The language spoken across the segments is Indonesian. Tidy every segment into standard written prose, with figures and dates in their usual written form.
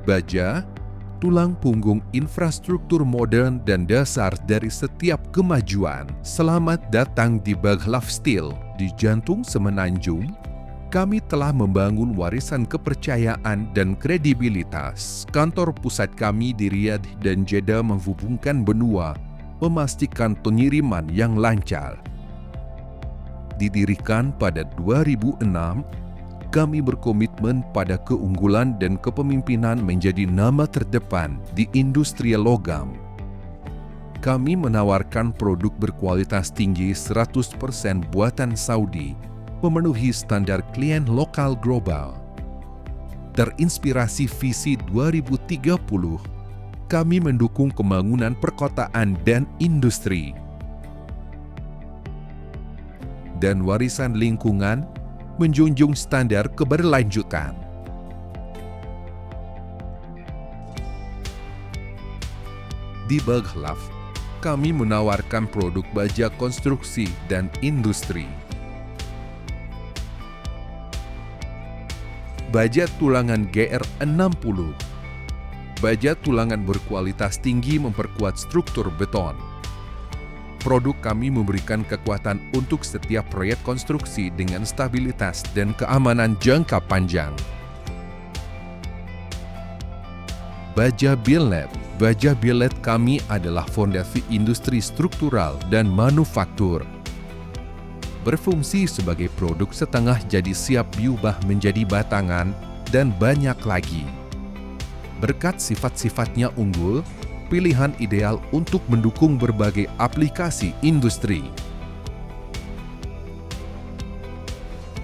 Baja, tulang punggung infrastruktur modern dan dasar dari setiap kemajuan. Selamat datang di Baghlaf Steel. Di jantung Semenanjung, kami telah membangun warisan kepercayaan dan kredibilitas. Kantor pusat kami di Riyadh dan Jeddah menghubungkan benua, memastikan pengiriman yang lancar. Didirikan pada 2006, kami berkomitmen pada keunggulan dan kepemimpinan menjadi nama terdepan di industri logam. Kami menawarkan produk berkualitas tinggi 100% buatan Saudi, memenuhi standar klien lokal global. Terinspirasi visi 2030, kami mendukung pembangunan perkotaan dan industri. Dan warisan lingkungan, menjunjung standar keberlanjutan. Di Baghlaf, kami menawarkan produk baja konstruksi dan industri. Baja tulangan GR60. Baja tulangan berkualitas tinggi memperkuat struktur beton. Produk kami memberikan kekuatan untuk setiap proyek konstruksi dengan stabilitas dan keamanan jangka panjang. Baja Billet. Baja Billet kami adalah fondasi industri struktural dan manufaktur. Berfungsi sebagai produk setengah jadi siap diubah menjadi batangan dan banyak lagi. Berkat sifat-sifatnya unggul, pilihan ideal untuk mendukung berbagai aplikasi industri.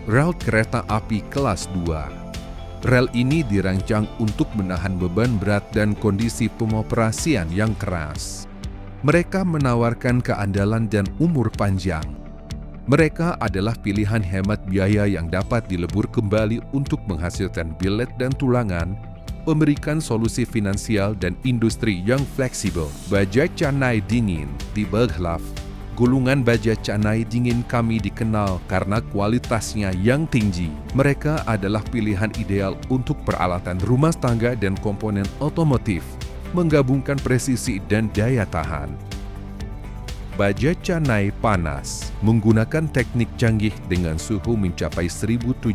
Rel kereta api kelas 2. Rel ini dirancang untuk menahan beban berat dan kondisi pengoperasian yang keras. Mereka menawarkan keandalan dan umur panjang. Mereka adalah pilihan hemat biaya yang dapat dilebur kembali untuk menghasilkan billet dan tulangan, memberikan solusi finansial dan industri yang fleksibel. Baja canai dingin di Baghlaf. Gulungan baja canai dingin kami dikenal karena kualitasnya yang tinggi. Mereka adalah pilihan ideal untuk peralatan rumah tangga dan komponen otomotif, menggabungkan presisi dan daya tahan. Baja canai panas menggunakan teknik canggih dengan suhu mencapai 1700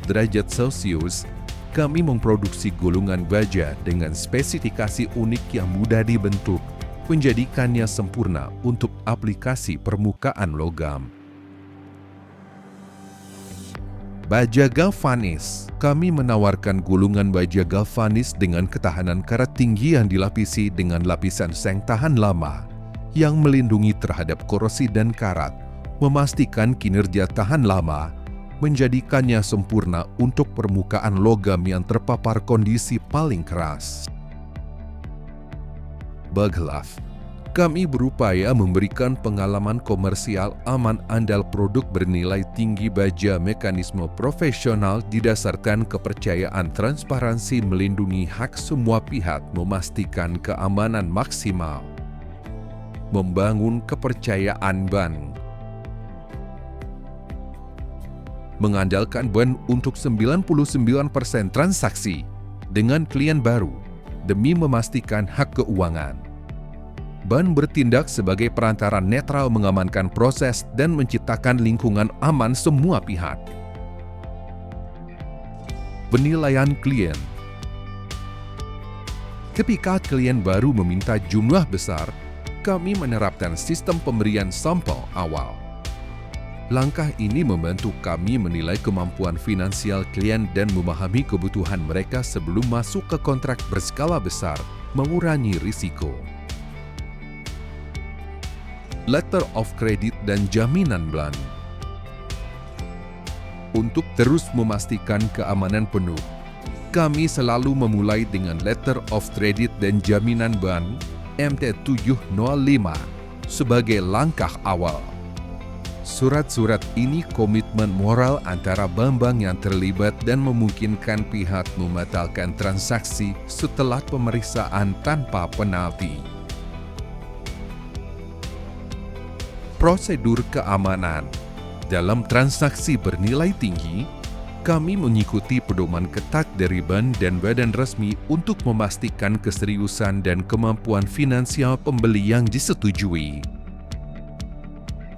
derajat Celcius. Kami memproduksi gulungan baja dengan spesifikasi unik yang mudah dibentuk, menjadikannya sempurna untuk aplikasi permukaan logam. Baja galvanis. Kami menawarkan gulungan baja galvanis dengan ketahanan karat tinggi yang dilapisi dengan lapisan seng tahan lama, yang melindungi terhadap korosi dan karat, memastikan kinerja tahan lama, menjadikannya sempurna untuk permukaan logam yang terpapar kondisi paling keras. Baghlaf. Kami berupaya memberikan pengalaman komersial aman andal produk bernilai tinggi baja mekanisme profesional didasarkan kepercayaan transparansi melindungi hak semua pihak memastikan keamanan maksimal. Membangun kepercayaan bank. Mengandalkan BAN untuk 99% transaksi dengan klien baru demi memastikan hak keuangan. BAN bertindak sebagai perantara netral mengamankan proses dan menciptakan lingkungan aman semua pihak. Penilaian klien. Ketika klien baru meminta jumlah besar, kami menerapkan sistem pemberian sampel awal. Langkah ini membantu kami menilai kemampuan finansial klien dan memahami kebutuhan mereka sebelum masuk ke kontrak berskala besar, mengurangi risiko. Letter of credit dan jaminan BLAN. Untuk terus memastikan keamanan penuh, kami selalu memulai dengan letter of credit dan jaminan BLAN MT705 sebagai langkah awal. Surat-surat ini komitmen moral antara bank-bank yang terlibat dan memungkinkan pihak membatalkan transaksi setelah pemeriksaan tanpa penalti. Prosedur keamanan. Dalam transaksi bernilai tinggi, Kami mengikuti pedoman ketat dari bank dan badan resmi untuk memastikan keseriusan dan kemampuan finansial pembeli yang disetujui.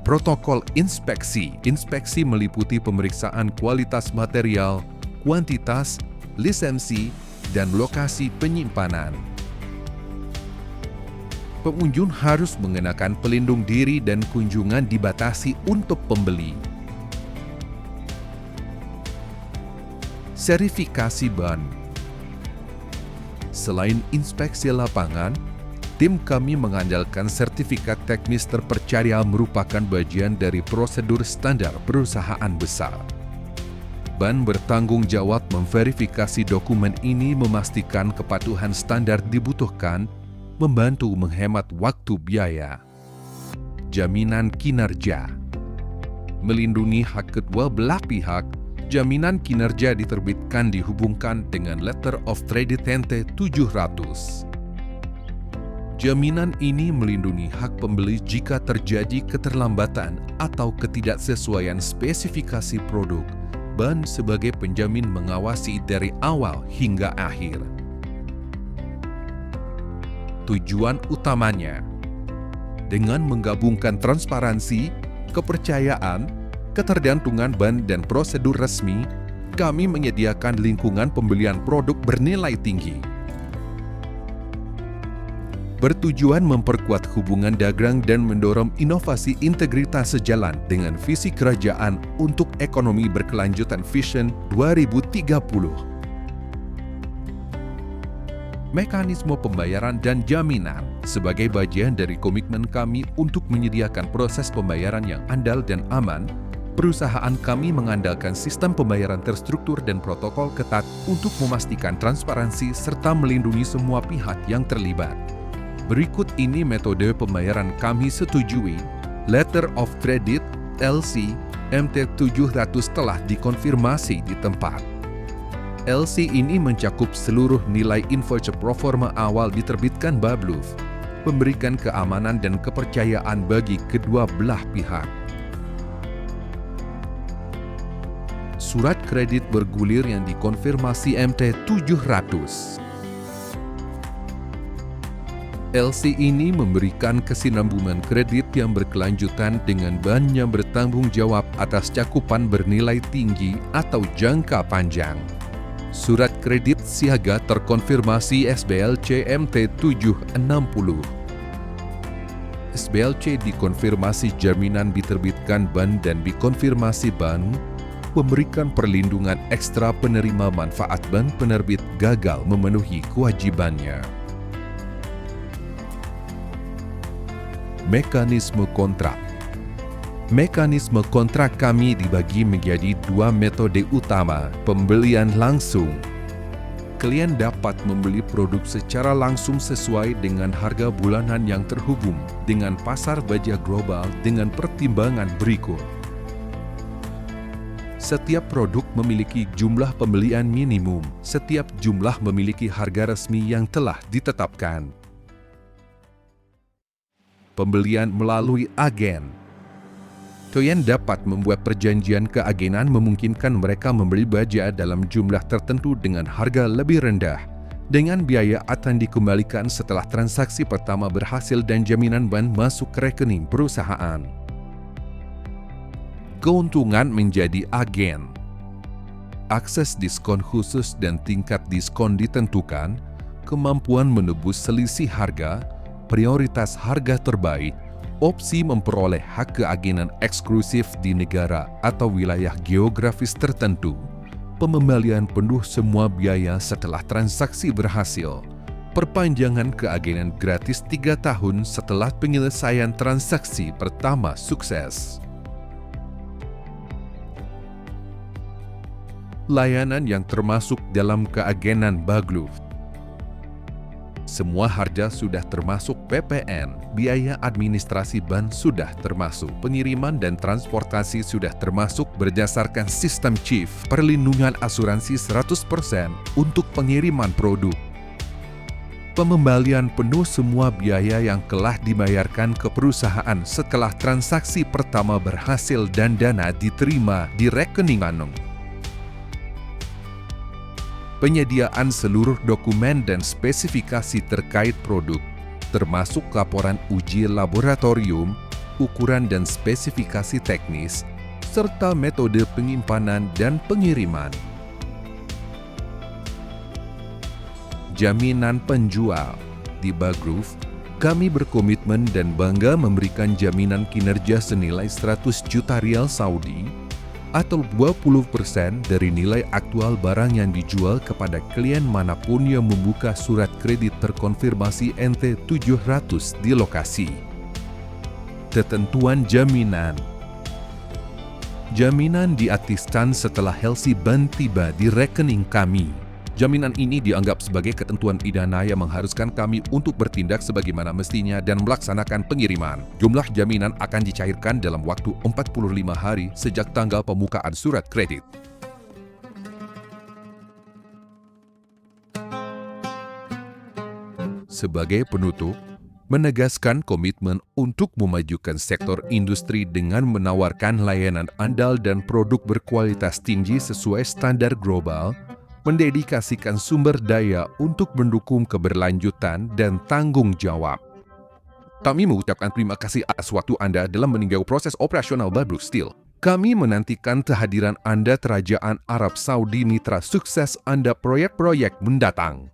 Protokol inspeksi. Inspeksi meliputi pemeriksaan kualitas material, kuantitas, lisensi, dan lokasi penyimpanan. Pengunjung harus mengenakan pelindung diri dan kunjungan dibatasi untuk pembeli. Serifikasi ban. Selain inspeksi lapangan, tim kami mengandalkan sertifikat teknis terpercaya merupakan bagian dari prosedur standar perusahaan besar. Ban bertanggung jawab memverifikasi dokumen ini memastikan kepatuhan standar dibutuhkan, membantu menghemat waktu biaya. Jaminan kinerja. Melindungi hak kedua belah pihak, jaminan kinerja diterbitkan dihubungkan dengan Letter of Credit NT 700. Jaminan ini melindungi hak pembeli jika terjadi keterlambatan atau ketidaksesuaian spesifikasi produk. Ban sebagai penjamin mengawasi dari awal hingga akhir. Tujuan utamanya, dengan menggabungkan transparansi, kepercayaan, ketergantungan ban dan prosedur resmi, kami menyediakan lingkungan pembelian produk bernilai tinggi. Bertujuan memperkuat hubungan dagang dan mendorong inovasi integritas sejalan dengan visi kerajaan untuk ekonomi berkelanjutan Vision 2030. Mekanisme pembayaran dan jaminan sebagai bagian dari komitmen kami untuk menyediakan proses pembayaran yang andal dan aman. Perusahaan kami mengandalkan sistem pembayaran terstruktur dan protokol ketat untuk memastikan transparansi serta melindungi semua pihak yang terlibat. Berikut ini metode pembayaran kami setujui. Letter of Credit LC MT 700 telah dikonfirmasi di tempat. LC ini mencakup seluruh nilai invoice proforma awal diterbitkan Babluf, memberikan keamanan dan kepercayaan bagi kedua belah pihak. Surat kredit bergulir yang dikonfirmasi MT 700. LC ini memberikan kesinambungan kredit yang berkelanjutan dengan bank yang bertanggung jawab atas cakupan bernilai tinggi atau jangka panjang. Surat kredit siaga terkonfirmasi SBLC MT 760. SBLC dikonfirmasi jaminan diterbitkan bank dan dikonfirmasi bank, memberikan perlindungan ekstra penerima manfaat bank penerbit gagal memenuhi kewajibannya. Mekanisme kontrak. Mekanisme kontrak kami dibagi menjadi dua metode utama. Pembelian langsung. Klien dapat membeli produk secara langsung sesuai dengan harga bulanan yang terhubung dengan pasar baja global dengan pertimbangan berikut. Setiap produk memiliki jumlah pembelian minimum. Setiap jumlah memiliki harga resmi yang telah ditetapkan. Pembelian melalui agen. Klien dapat membuat perjanjian keagenan memungkinkan mereka membeli baja dalam jumlah tertentu dengan harga lebih rendah, dengan biaya akan dikembalikan setelah transaksi pertama berhasil dan jaminan ban masuk ke rekening perusahaan. Keuntungan menjadi agen. Akses diskon khusus dan tingkat diskon ditentukan, kemampuan menebus selisih harga, prioritas harga terbaik, opsi memperoleh hak keagenan eksklusif di negara atau wilayah geografis tertentu, pengembalian penuh semua biaya setelah transaksi berhasil, perpanjangan keagenan gratis 3 tahun setelah penyelesaian transaksi pertama sukses. Layanan yang termasuk dalam keagenan Bagluf. Semua harga sudah termasuk PPN, biaya administrasi ban sudah termasuk, pengiriman dan transportasi sudah termasuk berdasarkan sistem CHIF, perlindungan asuransi 100% untuk pengiriman produk. Pengembalian penuh semua biaya yang telah dibayarkan ke perusahaan setelah transaksi pertama berhasil dan dana diterima di rekening Anung. penyediaan seluruh dokumen dan spesifikasi terkait produk, termasuk laporan uji laboratorium, ukuran dan spesifikasi teknis, serta metode penyimpanan dan pengiriman. Jaminan penjual. Di Bagrove, kami berkomitmen dan bangga memberikan jaminan kinerja senilai 100 juta rial Saudi atau 20% dari nilai aktual barang yang dijual kepada klien manapun yang membuka surat kredit terkonfirmasi NT700 di lokasi. Ketentuan jaminan diaktifkan setelah healthy ban tiba di rekening kami. Jaminan ini dianggap sebagai ketentuan pidana yang mengharuskan kami untuk bertindak sebagaimana mestinya dan melaksanakan pengiriman. Jumlah jaminan akan dicairkan dalam waktu 45 hari sejak tanggal pembukaan surat kredit. Sebagai penutup, menegaskan komitmen untuk memajukan sektor industri dengan menawarkan layanan andal dan produk berkualitas tinggi sesuai standar global, mendedikasikan sumber daya untuk mendukung keberlanjutan dan tanggung jawab. Kami mengucapkan terima kasih atas waktu Anda dalam meninjau proses operasional Bagrove Steel. Kami menantikan kehadiran Anda Kerajaan Arab Saudi mitra sukses Anda proyek-proyek mendatang.